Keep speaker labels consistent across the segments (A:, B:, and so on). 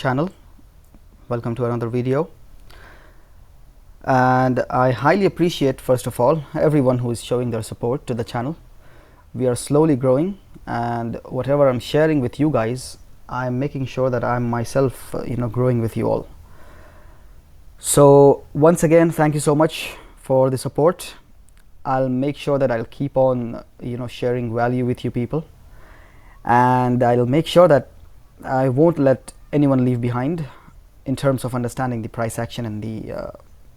A: channel. Welcome to another video, and I highly appreciate, first of all, everyone who is showing their support to the channel. We are slowly growing, and whatever I'm sharing with you guys, I'm making sure that I'm myself growing with you all. So once again, thank you so much for the support. I'll make sure that I'll keep on sharing value with you people, and I'll make sure that I won't let anyone leave behind in terms of understanding the price action and the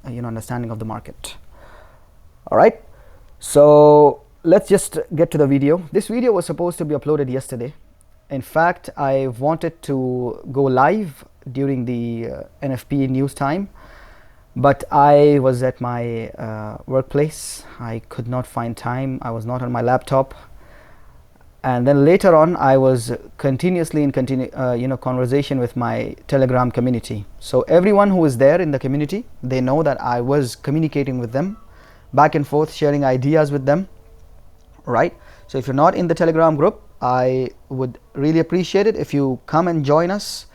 A: understanding of the market. All right, so let's just get to the video. This video was supposed to be uploaded yesterday. In fact, I wanted to go live during the NFP news time, but I was at my workplace. I could not find time. I was not on my laptop. And then later on, I was continuously in conversation with my Telegram community. So everyone who is there in the community, they know that I was communicating with them, back and forth, sharing ideas with them, right? So if you're not in the Telegram group, I would really appreciate it if you come and join us.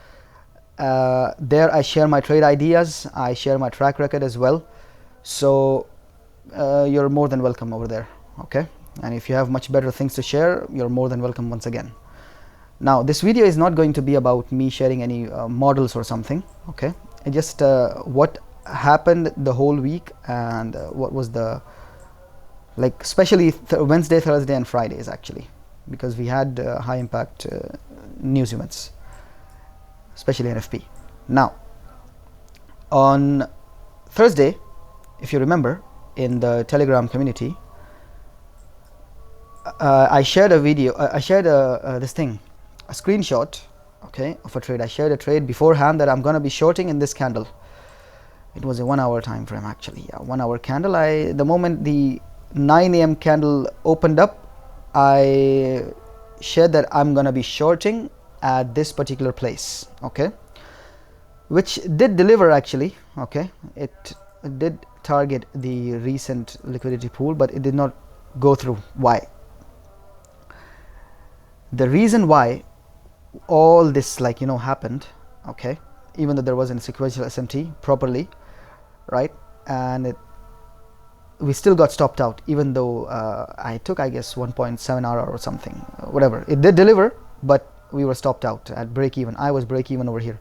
A: There I share my trade ideas, I share my track record as well. So you're more than welcome over there, okay? And if you have much better things to share, you're more than welcome once again. Now, this video is not going to be about me sharing any models or something, okay? It just what happened the whole week, and what was the, like, especially Wednesday, Thursday and Fridays actually, because we had high impact news events, especially NFP. Now, on Thursday, if you remember, in the Telegram community, I shared a video, I shared a screenshot, okay, of a trade. I shared a trade beforehand that I'm going to be shorting in this candle. It was a 1 hour time frame actually, yeah, 1 hour candle. The moment the 9 a.m. candle opened up, I shared that I'm going to be shorting at this particular place, okay, which did deliver actually, okay. It did target the recent liquidity pool, but it did not go through. Why? The reason why all this happened, okay, even though there wasn't sequential SMT properly, right, and we still got stopped out, even though I took, I guess, 1.7 hour or something, whatever. It did deliver, but we were stopped out at break even. I was break even over here.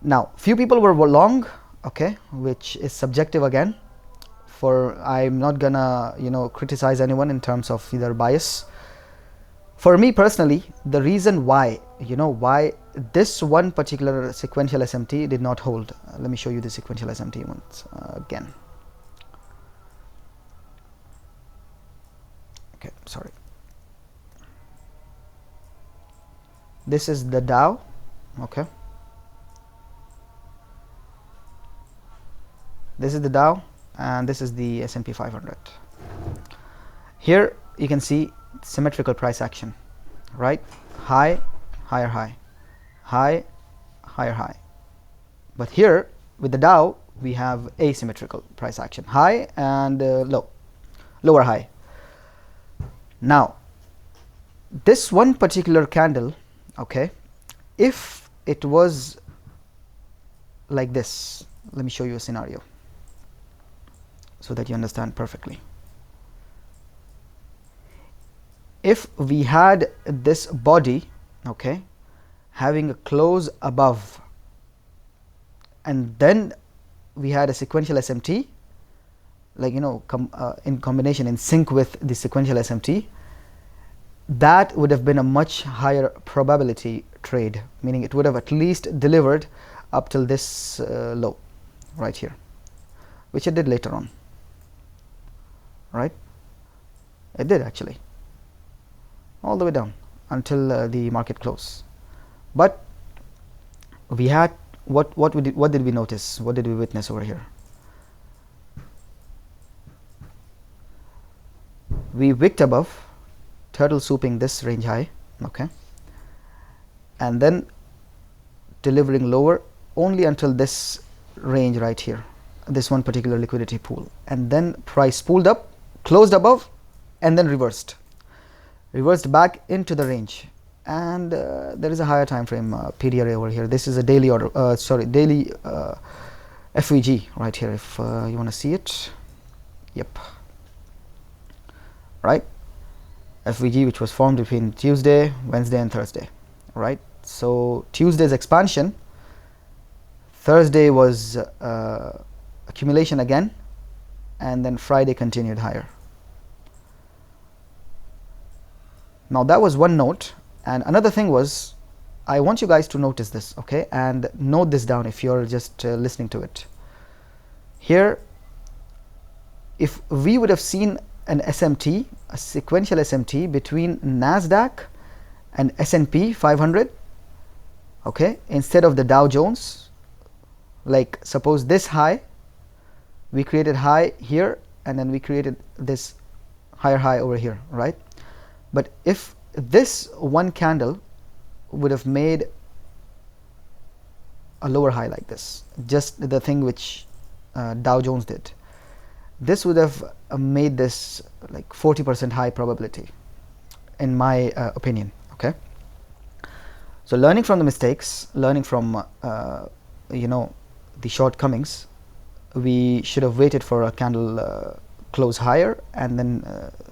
A: Now, few people were long, okay, which is subjective again. I'm not gonna criticize anyone in terms of either bias. For me personally, the reason why why this one particular sequential SMT did not hold. Let me show you the sequential SMT once again. Okay, sorry. This is the Dow, okay. This is the Dow, and this is the S&P 500. Here you can see symmetrical price action, right? High, higher high, high, higher high. But here with the Dow, we have asymmetrical price action, high and low, lower high. Now, this one particular candle, okay, if it was like this, let me show you a scenario so that you understand perfectly. If we had this body, okay, having a close above, and then we had a sequential SMT, in combination, in sync with the sequential SMT, that would have been a much higher probability trade, meaning it would have at least delivered up till this low right here, which it did later on, right? It did actually, all the way down until the market close. But we had what did we notice? What did we witness over here? We wicked above, turtle swooping this range high, okay, and then delivering lower only until this range right here, this one particular liquidity pool, and then price pulled up, closed above, and then reversed back into the range, and there is a higher time frame PD array over here. This is a daily order, daily FVG right here, if you want to see it. Yep, right, FVG, which was formed between Tuesday, Wednesday and Thursday, right? So Tuesday's expansion, Thursday was accumulation again, and then Friday continued higher. Now that was one note, and another thing was, I want you guys to notice this, okay, and note this down if you're just listening to it. Here, if we would have seen an SMT, a sequential SMT between NASDAQ and S&P 500, okay, instead of the Dow Jones, like suppose this high, we created high here, and then we created this higher high over here, right? But if this one candle would have made a lower high like this, just the thing which Dow Jones did, this would have made this like 40% high probability, in my opinion, okay? So learning from the mistakes, learning from you know, the shortcomings, we should have waited for a candle close higher, and then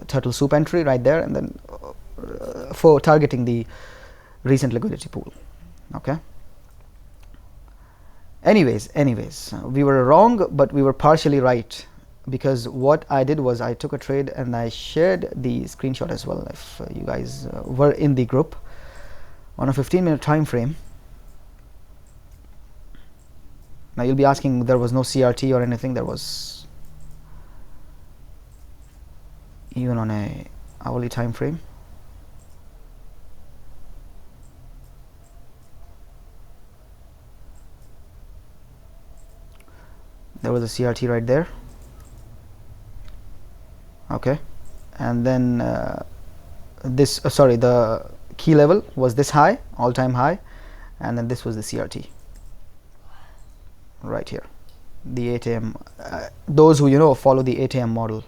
A: turtle soup entry right there, and then for targeting the recent liquidity pool, okay? Anyways, we were wrong, but we were partially right, because what I did was I took a trade and I shared the screenshot as well, if you guys were in the group, on a 15-minute time frame. Now you'll be asking, there was no CRT or anything. There was, even on a hourly time frame. There was a CRT right there, okay, and then this the key level was this high, all-time high, and then this was the CRT right here, the 8 AM. Those who, you know, follow the 8 AM model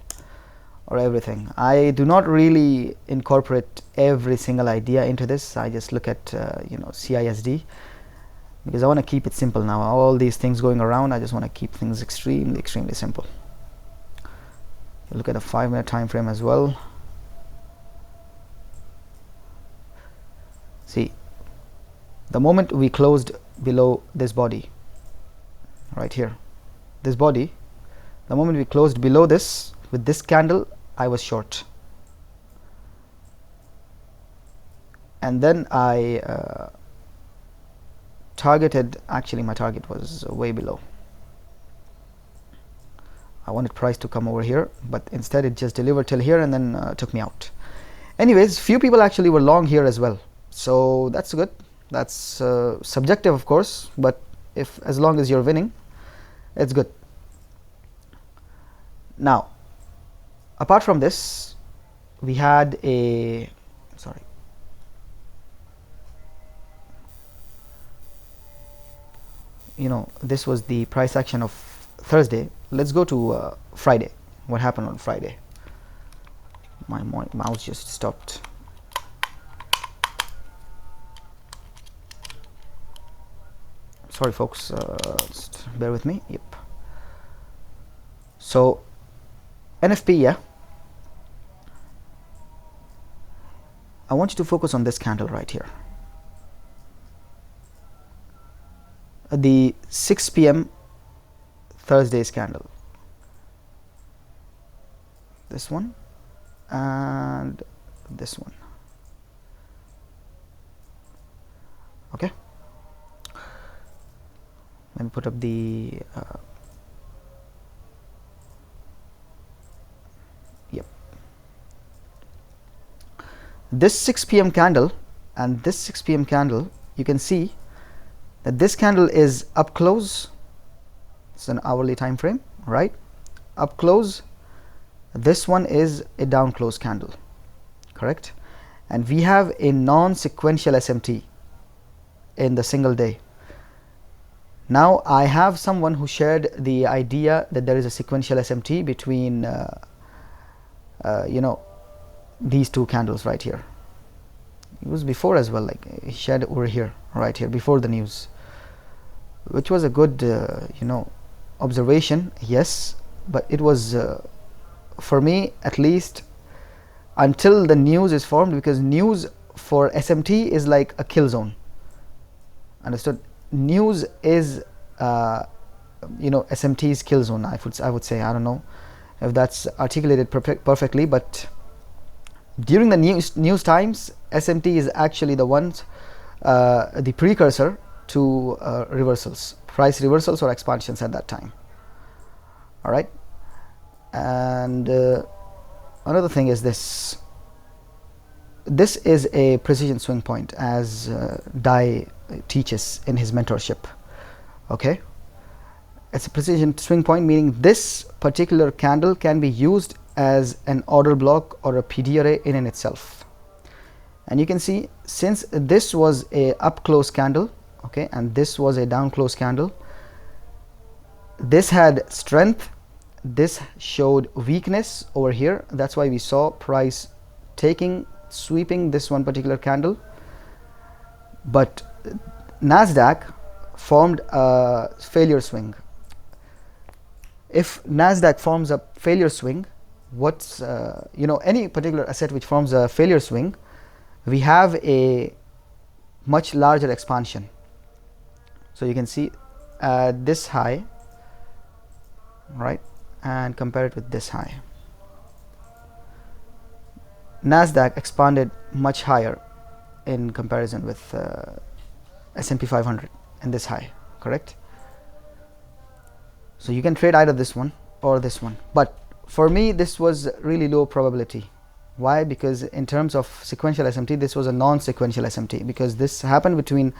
A: or everything, I do not really incorporate every single idea into this. I just look at you know, CISD, because I want to keep it simple now. All these things going around, I just want to keep things extremely simple. You look at a 5-minute time frame as well. See, the moment we closed below this body right here, this body, the moment we closed below this with this candle, I was short, and then I targeted, actually my target was way below. I wanted price to come over here, but instead it just delivered till here and then took me out. Anyways, few people actually were long here as well, so that's good. That's subjective, of course, but if, as long as you're winning, it's good. Now, apart from this, we had a, sorry, you know, this was the price action of Thursday. Let's go to Friday. What happened on Friday? My mouse just stopped. Sorry folks, just bear with me. Yep. So NFP, yeah, I want you to focus on this candle right here, the 6 p.m. Thursday's candle, this one and this one, okay. Let me put up the yep, this 6 p.m. candle and this 6 p.m. candle, you can see that this candle is up close. It's an hourly time frame, right? Up close. This one is a down close candle, correct? And we have a non-sequential SMT in the single day. Now I have someone who shared the idea that there is a sequential SMT between you know, these two candles right here. It was before as well, like he shared over here, right here, before the news, which was a good observation, yes. But it was for me at least until the news is formed, because news for SMT is like a kill zone. Understood? News is SMT's kill zone. I would say, I don't know if that's articulated perfectly, but during the news times, SMT is actually the precursor to reversals, price reversals or expansions at that time. All right. And another thing is this is a precision swing point, as Dai teaches in his mentorship. Okay, it's a precision swing point, meaning this particular candle can be used as an order block or a PD array in itself. And you can see, since this was a up close candle, okay, and this was a down close candle, this had strength, this showed weakness over here. That's why we saw price sweeping this one particular candle. But Nasdaq formed a failure swing. If Nasdaq forms a failure swing, what's any particular asset which forms a failure swing, we have a much larger expansion. So you can see this high, right, and compare it with this high. Nasdaq expanded much higher in comparison with S&P 500 and this high, correct? So you can trade either this one or this one, but for me this was really low probability. Why? Because in terms of sequential SMT, this was a non-sequential SMT, because this happened between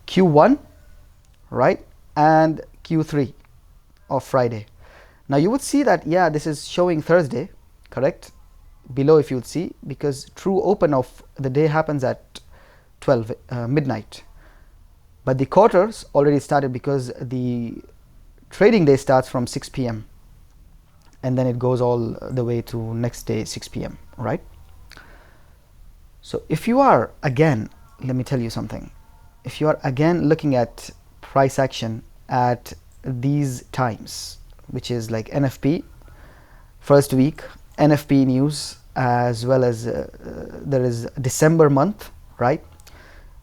A: Q1, right, and Q3 of Friday. Now you would see that, yeah, this is showing Thursday, correct? Below, if you would see, because true open of the day happens at 12 midnight, but the quarters already started, because the trading day starts from 6 p.m. and then it goes all the way to next day 6 p.m. right? So if you are, again, let me tell you something, if you are again looking at price action at these times, which is like NFP first week, NFP news, as well as there is December month, right?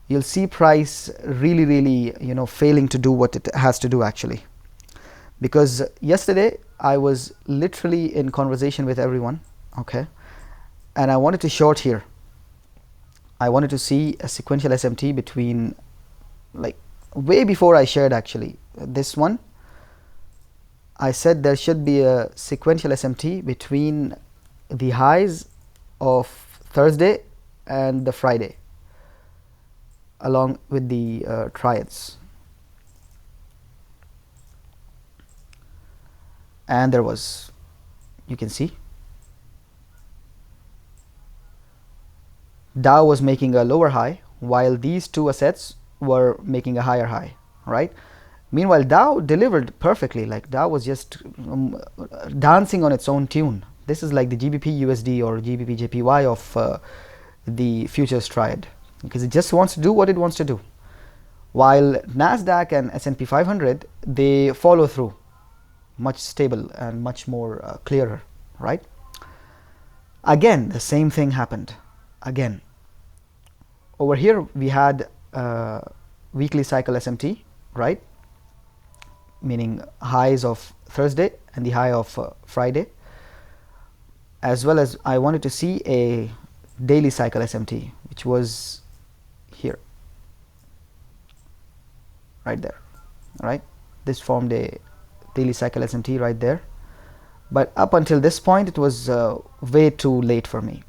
A: You'll see price really failing to do what it has to do actually. Because yesterday I was literally in conversation with everyone, okay, and I wanted to short here. I wanted to see a sequential SMT between, like, way before I shared actually this one. I said there should be a sequential SMT between the highs of Thursday and the Friday, along with the triads. And there was, you can see, Dow was making a lower high while these two assets were making a higher high, right? Meanwhile, Dow delivered perfectly, like Dow was just dancing on its own tune. This is like the GBP USD or GBP JPY of the futures triad, because it just wants to do what it wants to do. While Nasdaq and S&P 500, they follow through, much stable and much more clearer, right? Again, the same thing happened. Again, over here we had weekly cycle SMT, right? Meaning highs of Thursday and the high of Friday, as well as I wanted to see a daily cycle SMT, which was here, right there, right? This formed a daily cycle SMT right there, but up until this point it was way too late for me.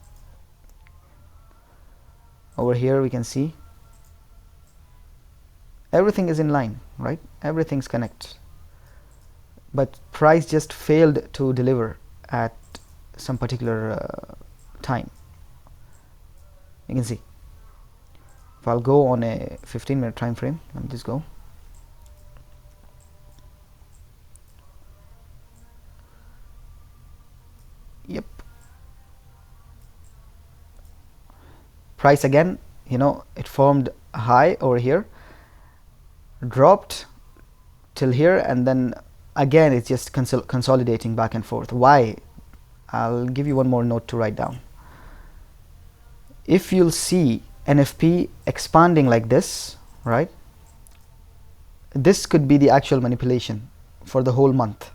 A: Over here we can see everything is in line, right? Everything's connected, but price just failed to deliver at some particular time. You can see, if I'll go on a 15-minute time frame, let me just go. Yep, price again it formed a high over here, dropped till here, and then again it's just consolidating back and forth. Why? I'll give you one more note to write down. If you'll see NFP expanding like this, right, this could be the actual manipulation for the whole month.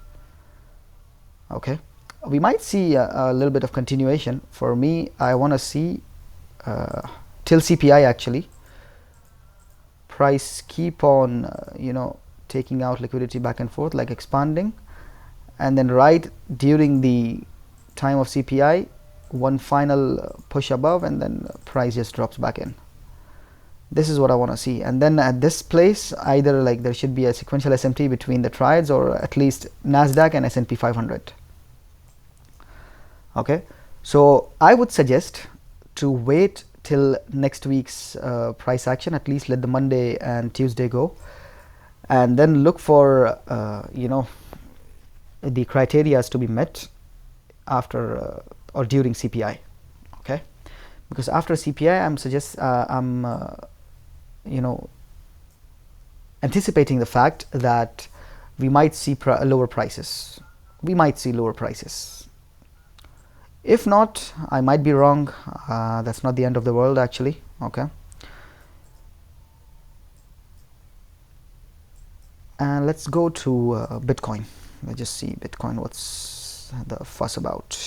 A: Okay, we might see a little bit of continuation. For me, I want to see till CPI actually price keep on taking out liquidity back and forth, like expanding, and then right during the time of CPI, one final push above, and then price just drops back in. This is what I want to see. And then at this place, either like there should be a sequential SMT between the triads, or at least Nasdaq and S&P 500. Okay, so I would suggest to wait till next week's price action. At least let the Monday and Tuesday go, and then look for the criteria to be met after or during CPI. Okay, because after CPI, I'm anticipating the fact that we might see lower prices. We might see lower prices. If not, I might be wrong. That's not the end of the world actually. Okay, and let's go to Bitcoin. Let's just see Bitcoin, what's the fuss about.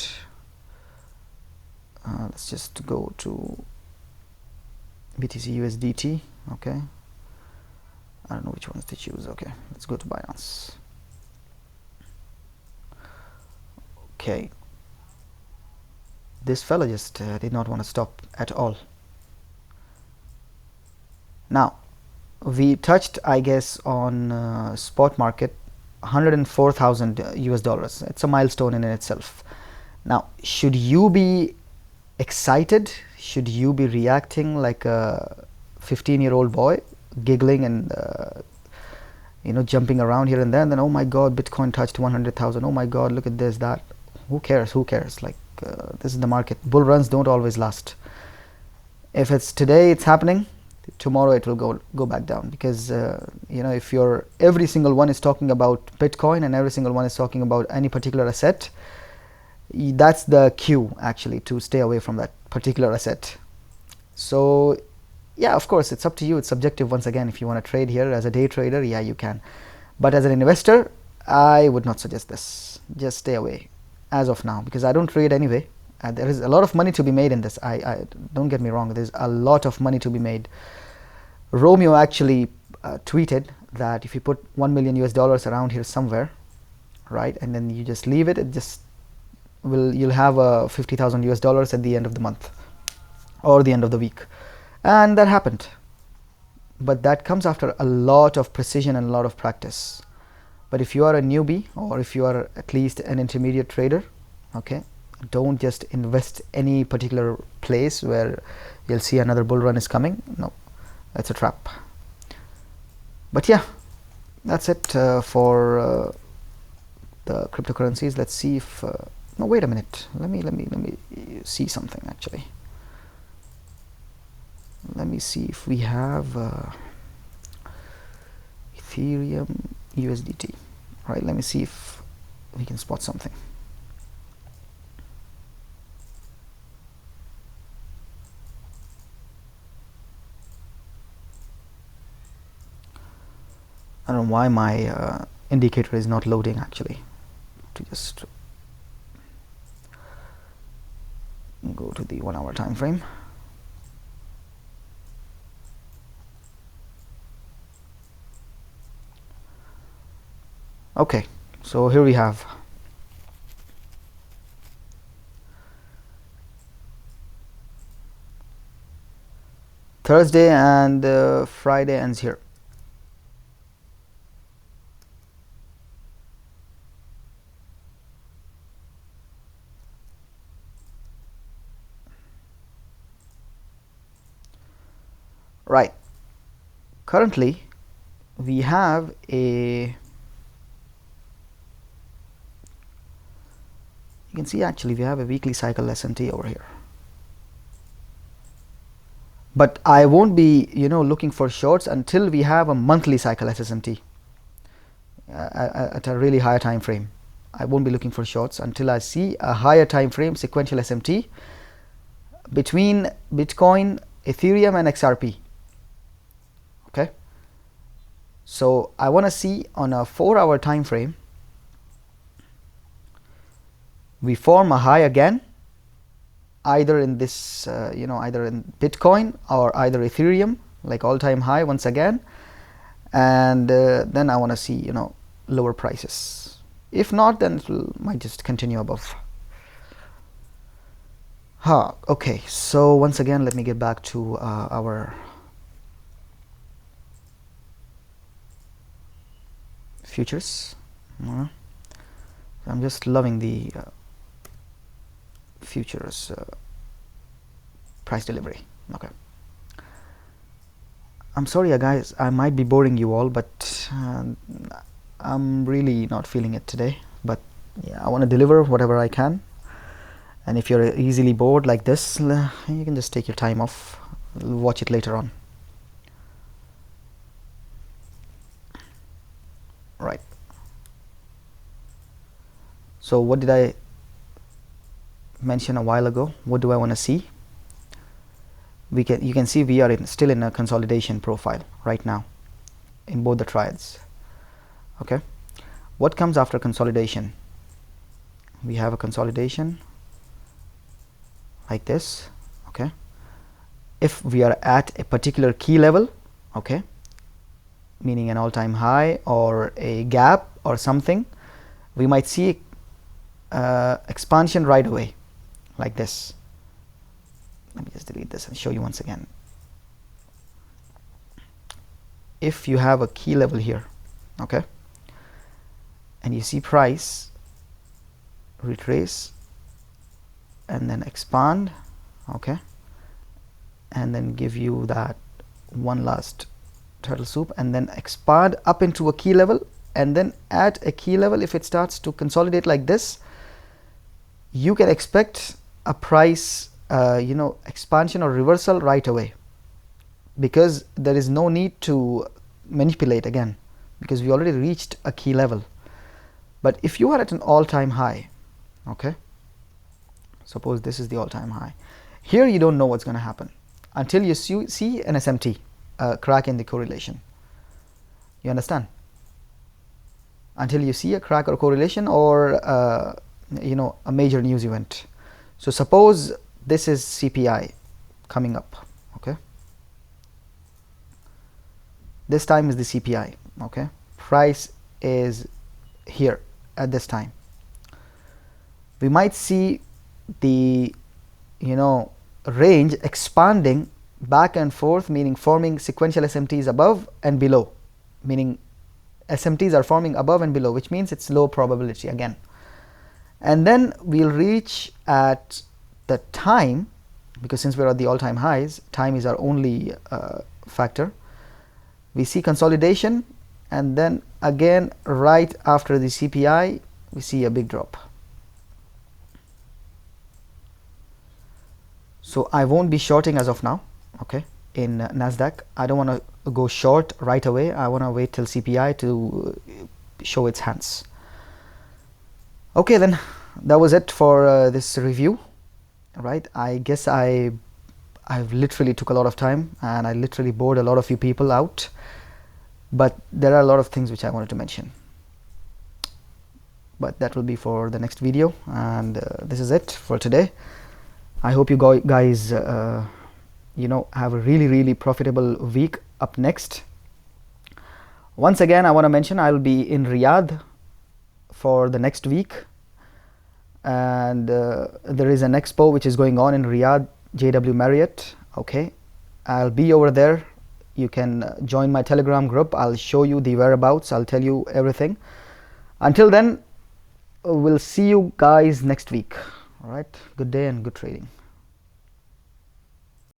A: Let's just go to BTC USDT. Okay, I don't know which ones to choose. Okay, let's go to Binance. Okay, this fella just did not want to stop at all. Now we touched, I guess, on spot market 104,000 US dollars. It's a milestone in itself. Now, should you be excited? Should you be reacting like a 15-year-old boy, giggling and jumping around here and there, and then, oh my god, Bitcoin touched 100,000, oh my god, look at this, that? Who cares? Like this is the market. Bull runs don't always last. If it's today it's happening, tomorrow it will go back down, because if every single one is talking about Bitcoin and every single one is talking about any particular asset, that's the cue actually to stay away from that particular asset. So yeah, of course it's up to you. It's subjective once again. If you want to trade here as a day trader, yeah, you can, but as an investor, I would not suggest this. Just stay away as of now, because I don't trade anyway. There is a lot of money to be made in this. I don't get me wrong, there's a lot of money to be made. Romeo actually tweeted that if you put $1 million US around here somewhere, right, and then you just leave it, you'll have $50,000 US at the end of the month or the end of the week. And that happened, but that comes after a lot of precision and a lot of practice. But if you are a newbie, or if you are at least an intermediate trader, okay, don't just invest any particular place where you'll see another bull run is coming. No, that's a trap. But yeah, that's it for the cryptocurrencies. Let's see if no, wait a minute, let me see something actually. Let me see if we have Ethereum USDT. All right, let me see if we can spot something. I don't know why my indicator is not loading actually. To just go to the 1 hour time frame. Okay, so here we have Thursday, and Friday ends here. Right, currently we have you can see actually we have a weekly cycle SMT over here. But I won't be, looking for shorts until we have a monthly cycle SSMT at a really higher time frame. I won't be looking for shorts until I see a higher time frame sequential SMT between Bitcoin, Ethereum, and XRP. Okay, so I want to see on a 4-hour time frame we form a high again, either in this either in Bitcoin or either Ethereum, like all-time high once again, and then I want to see lower prices. If not, then it might just continue above. Okay, so once again, let me get back to our futures. I'm just loving the futures price delivery. Okay, I'm sorry guys, I might be boring you all, but I'm really not feeling it today. But yeah, I want to deliver whatever I can, and if you're easily bored like this, you can just take your time off, watch it later on. Right, so what did I mention a while ago? What do I want to see? You can see we are still in a consolidation profile right now in both the triads. Okay, what comes after consolidation? We have a consolidation like this. Okay, if we are at a particular key level, okay, meaning an all-time high or a gap or something, we might see expansion right away like this. Let me just delete this and show you once again. If you have a key level here, okay, and you see price retrace and then expand, okay, and then give you that one last turtle soup and then expand up into a key level, and then at a key level, if it starts to consolidate like this, you can expect a price expansion or reversal right away, because there is no need to manipulate again, because we already reached a key level. But if you are at an all-time high, okay, suppose this is the all-time high, here you don't know what's going to happen until you see an SMT crack in the correlation. You understand? Until you see a crack or correlation or a major news event. So suppose this is CPI coming up, okay, this time is the CPI, okay, price is here at this time. We might see the range expanding back and forth, meaning forming sequential SMTs above and below, meaning SMTs are forming above and below, which means it's low probability again. And then we'll reach at the time, because since we're at the all-time highs, time is our only factor. We see consolidation, and then again right after the CPI we see a big drop. So I won't be shorting as of now, okay, in Nasdaq. I don't want to go short right away. I want to wait till CPI to show its hands. Okay, then that was it for this review. Right, I guess I've literally took a lot of time and I literally bored a lot of you people out, but there are a lot of things which I wanted to mention, but that will be for the next video. And this is it for today. I hope you guys have a really profitable week up next. Once again, I want to mention I'll be in Riyadh for the next week, and there is an expo which is going on in Riyadh, JW Marriott. Okay, I'll be over there. You can join my Telegram group. I'll show you the whereabouts. I'll tell you everything. Until then, we'll see you guys next week. All right, good day and good trading.